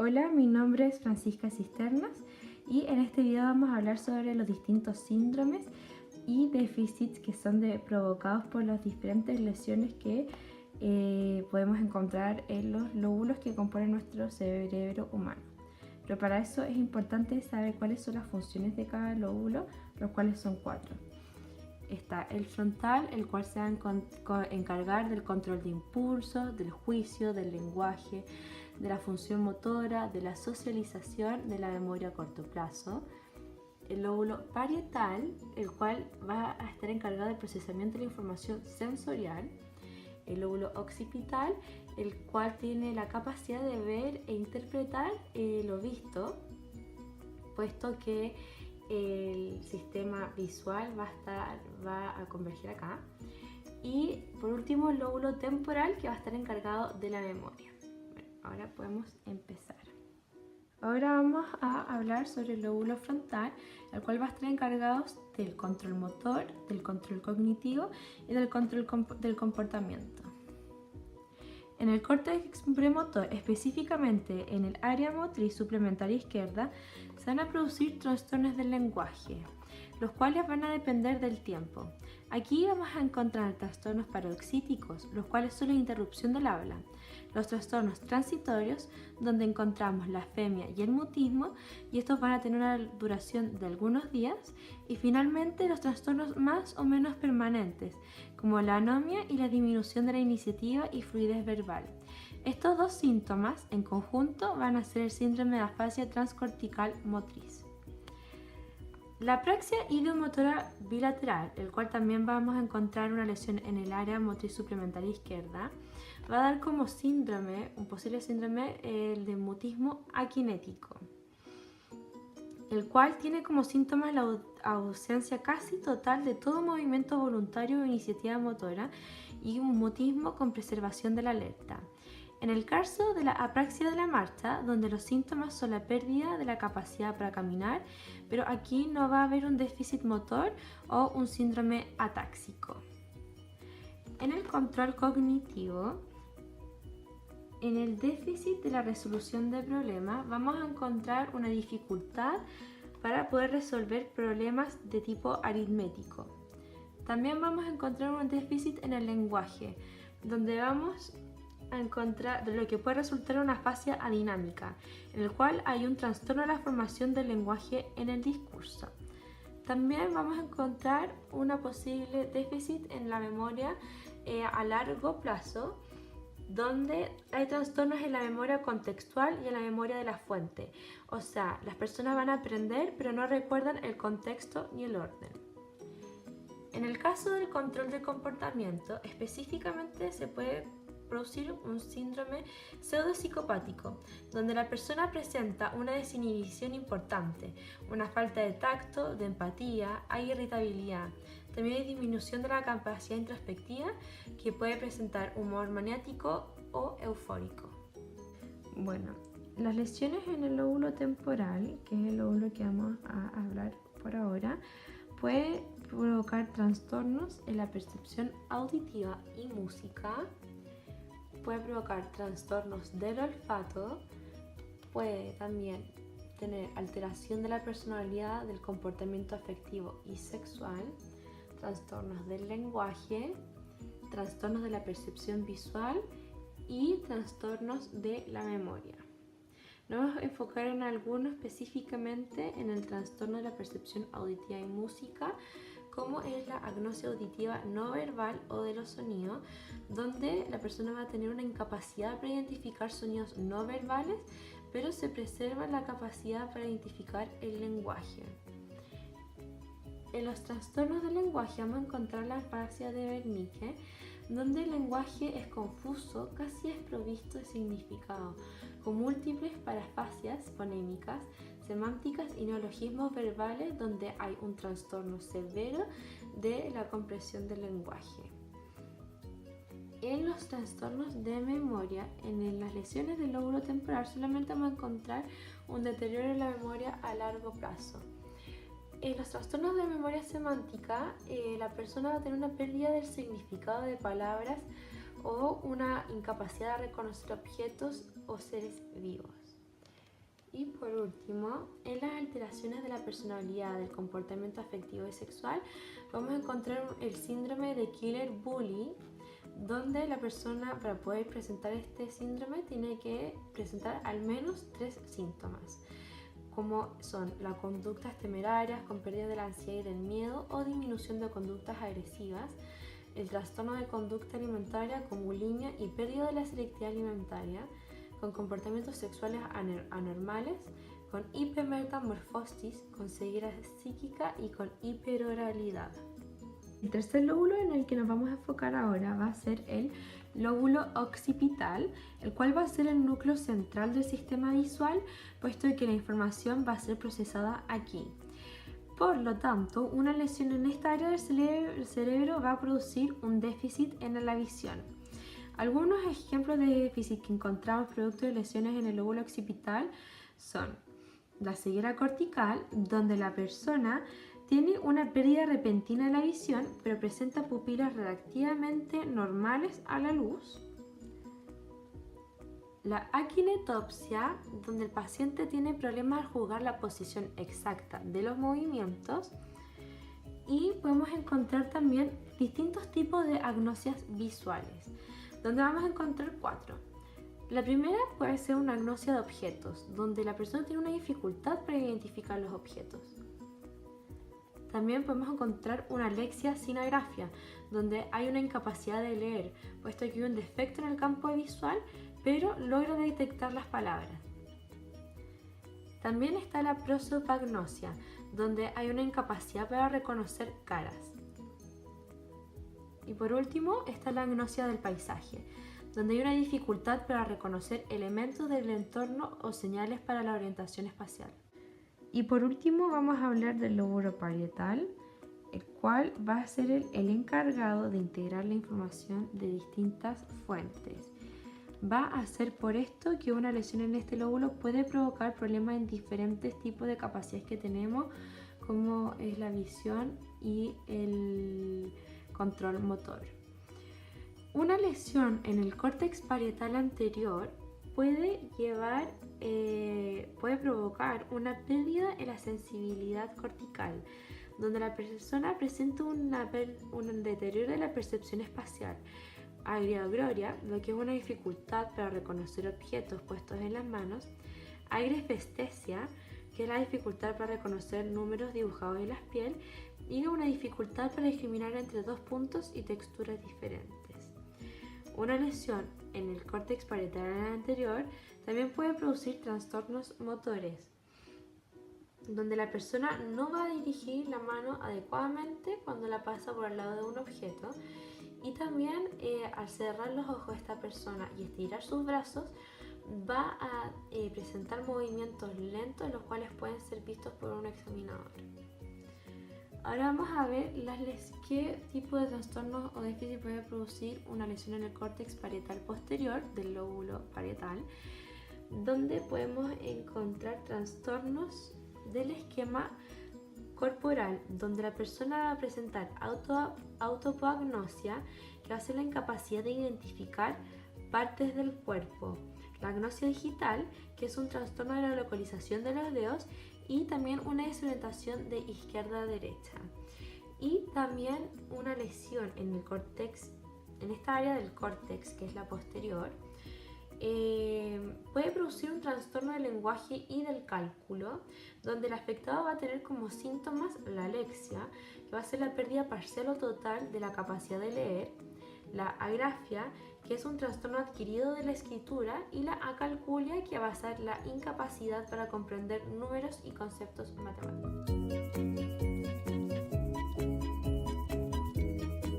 Hola, mi nombre es Francisca Cisternas y en este video vamos a hablar sobre los distintos síndromes y déficits que son provocados por las diferentes lesiones que podemos encontrar en los lóbulos que componen nuestro cerebro humano. Pero para eso es importante saber cuáles son las funciones de cada lóbulo, los cuales son 4. Está el frontal, el cual se va a encargar del control de impulso, del juicio, del lenguaje, de la función motora, de la socialización, de la memoria a corto plazo. El lóbulo parietal, el cual va a estar encargado del procesamiento de la información sensorial. El lóbulo occipital, el cual tiene la capacidad de ver e interpretar lo visto, puesto que el sistema visual va a converger acá. Y por último, el lóbulo temporal, que va a estar encargado de la memoria. Bueno, ahora podemos empezar. Ahora vamos a hablar sobre el lóbulo frontal, el cual va a estar encargado del control motor, del control cognitivo y del control del comportamiento. En el córtex premotor, específicamente en el área motriz suplementaria izquierda, se van a producir trastornos del lenguaje, los cuales van a depender del tiempo. Aquí vamos a encontrar trastornos paroxíticos, los cuales son la interrupción del habla, los trastornos transitorios, donde encontramos la afemia y el mutismo, y estos van a tener una duración de algunos días, y finalmente los trastornos más o menos permanentes, como la anomia y la disminución de la iniciativa y fluidez verbal. Estos dos síntomas en conjunto van a ser el síndrome de afasia transcortical motriz. La apraxia idiomotora bilateral, el cual también vamos a encontrar una lesión en el área motriz suplementaria izquierda, va a dar como síndrome, un posible síndrome, el de mutismo aquinético, el cual tiene como síntomas la ausencia casi total de todo movimiento voluntario o iniciativa motora y un mutismo con preservación de la alerta. En el caso de la apraxia de la marcha, donde los síntomas son la pérdida de la capacidad para caminar, pero aquí no va a haber un déficit motor o un síndrome atáxico. En el control cognitivo, en el déficit de la resolución de problemas, vamos a encontrar una dificultad para poder resolver problemas de tipo aritmético. También vamos a encontrar un déficit en el lenguaje, donde vamos a encontrar lo que puede resultar una afasia adinámica, en el cual hay un trastorno de la formación del lenguaje en el discurso. También vamos a encontrar una posible déficit en la memoria a largo plazo, donde hay trastornos en la memoria contextual y en la memoria de la fuente. O sea, las personas van a aprender pero no recuerdan el contexto ni el orden. En el caso del control del comportamiento, específicamente se puede producir un síndrome pseudopsicopático, donde la persona presenta una desinhibición importante, una falta de tacto, de empatía, hay irritabilidad. También hay disminución de la capacidad introspectiva, que puede presentar humor maniático o eufórico. Bueno, las lesiones en el lóbulo temporal, que es el lóbulo que vamos a hablar por ahora, puede provocar trastornos en la percepción auditiva y música, puede provocar trastornos del olfato, puede también tener alteración de la personalidad, del comportamiento afectivo y sexual, trastornos del lenguaje, trastornos de la percepción visual y trastornos de la memoria. Nos vamos a enfocar en alguno específicamente en el trastorno de la percepción auditiva y música, como es la agnosia auditiva no verbal o de los sonidos, donde la persona va a tener una incapacidad para identificar sonidos no verbales, pero se preserva la capacidad para identificar el lenguaje. En los trastornos del lenguaje vamos a encontrar la afasia de Wernicke, donde el lenguaje es confuso, casi desprovisto de significado, con múltiples parafasias fonémicas, semánticas y neologismos verbales, donde hay un trastorno severo de la comprensión del lenguaje. En los trastornos de memoria, en las lesiones del lóbulo temporal, solamente vamos a encontrar un deterioro en la memoria a largo plazo. En los trastornos de memoria semántica, la persona va a tener una pérdida del significado de palabras o una incapacidad de reconocer objetos o seres vivos. Y por último, en las alteraciones de la personalidad, del comportamiento afectivo y sexual, vamos a encontrar el síndrome de Killer Bully, donde la persona, para poder presentar este síndrome, tiene que presentar al menos 3 síntomas, como son las conductas temerarias con pérdida de la ansiedad y del miedo o disminución de conductas agresivas, el trastorno de conducta alimentaria con bulimia y pérdida de la selectividad alimentaria, con comportamientos sexuales anormales, con hipermetamorfosis, con ceguera psíquica y con hiperoralidad. El tercer lóbulo en el que nos vamos a enfocar ahora va a ser el lóbulo occipital, el cual va a ser el núcleo central del sistema visual, puesto que la información va a ser procesada aquí. Por lo tanto, una lesión en esta área del cerebro va a producir un déficit en la visión. Algunos ejemplos de déficit que encontramos producto de lesiones en el lóbulo occipital son la ceguera cortical, donde la persona tiene una pérdida repentina de la visión, pero presenta pupilas relativamente normales a la luz. La akinetopsia, donde el paciente tiene problemas al juzgar la posición exacta de los movimientos. Y podemos encontrar también distintos tipos de agnosias visuales, donde vamos a encontrar 4. La primera puede ser una agnosia de objetos, donde la persona tiene una dificultad para identificar los objetos. También podemos encontrar una alexia sin agrafia, donde hay una incapacidad de leer, puesto que hay un defecto en el campo visual, pero logra detectar las palabras. También está la prosopagnosia, donde hay una incapacidad para reconocer caras. Y por último está la agnosia del paisaje, donde hay una dificultad para reconocer elementos del entorno o señales para la orientación espacial. Y por último vamos a hablar del lóbulo parietal, el cual va a ser el encargado de integrar la información de distintas fuentes. Va a ser por esto que una lesión en este lóbulo puede provocar problemas en diferentes tipos de capacidades que tenemos, como es la visión y el control motor. Una lesión en el córtex parietal anterior puede provocar una pérdida en la sensibilidad cortical, donde la persona presenta un deterioro de la percepción espacial, agriogloria, lo que es una dificultad para reconocer objetos puestos en las manos, agrespestesia, que es la dificultad para reconocer números dibujados en la piel, y una dificultad para discriminar entre dos puntos y texturas diferentes. Una lesión en el córtex parietal anterior también puede producir trastornos motores, donde la persona no va a dirigir la mano adecuadamente cuando la pasa por al lado de un objeto, y también al cerrar los ojos de esta persona y estirar sus brazos va a presentar movimientos lentos, los cuales pueden ser vistos por un examinador. Ahora vamos a ver qué tipo de trastornos o déficit puede producir una lesión en el córtex parietal posterior del lóbulo parietal, donde podemos encontrar trastornos del esquema corporal, donde la persona va a presentar autopagnosia, que va a ser la incapacidad de identificar partes del cuerpo, la agnosia digital, que es un trastorno de la localización de los dedos, y también una desorientación de izquierda a derecha, y también una lesión en el córtex, en esta área del córtex que es la posterior, puede producir un trastorno del lenguaje y del cálculo, donde el afectado va a tener como síntomas la alexia, que va a ser la pérdida parcial o total de la capacidad de leer, la agrafia, que es un trastorno adquirido de la escritura, y la acalculia, que va a ser la incapacidad para comprender números y conceptos matemáticos.